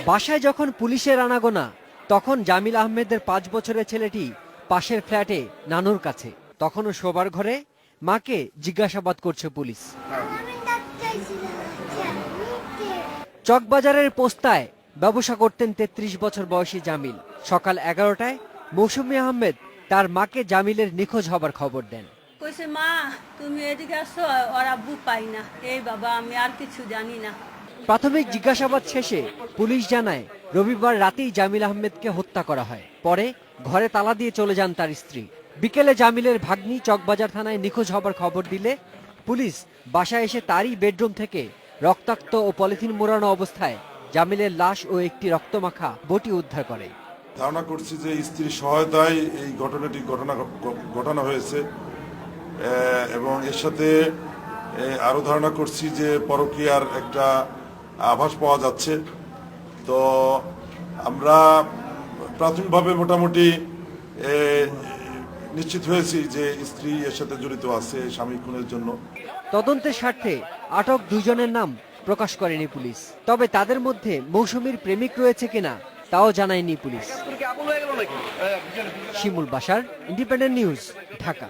বাসায় যখন পুলিশের আনাগোনা, তখন জামিল আহমেদের 5 বছরের ছেলেটি পাশের ফ্ল্যাটে নানুর কাছে। তখনও শোবার ঘরে মাকে জিজ্ঞাসাবাদ করছে পুলিশ। চকবাজারের পোস্তায় ব্যবসা করতেন 33 বছর বয়সী জামিল। সকাল 11টায় মৌসুমী আহমেদ তার মাকে জামিলের নিখোঁজ হবার খবর দেন। কইছে, মা তুমি এদিকে আসো, ওর আব্বু পাই না। এই বাবা, আমি আর কিছু জানি না। প্রাথমিক জিজ্ঞাসাবাদ শেষে পুলিশ জানায় রবিবার রাতেই জামিল আহমেদকে হত্যা করা হয়। পরে ঘরে তালা দিয়ে চলে যান তার স্ত্রী। বিকেলে জামিলের ভাগ্নি চকবাজার থানায় নিখোঁজ হবার খবর দিলে পুলিশ বাসায় এসে তারই বেডরুম থেকে রক্তাক্ত ও পলিথিন মোড়ানো অবস্থায় জামিলের লাশ ও একটি রক্তমাখা বটি উদ্ধার করে। ধারণা করছি যে স্ত্রীর সহায়তায় এই ঘটনা হয়েছে, এবং এর সাথে আরো ধারণা করছি যে পরকীয়ার একটা আভাস পাওয়া যাচ্ছে। তো আমরা প্রাথমিকভাবে মোটামুটি নিশ্চিত হয়েছি যে স্ত্রী এর সাথে জড়িত আছে স্বামী খুনের জন্য। তদন্তের স্বার্থে আটক দুজনের নাম প্রকাশ করেনি পুলিশ। তবে তাদের মধ্যে মৌসুমীর প্রেমিক রয়েছে কিনা তাও জানায়নি পুলিশ। শিমুল বাশার, ইন্ডিপেন্ডেন্ট নিউজ, ঢাকা।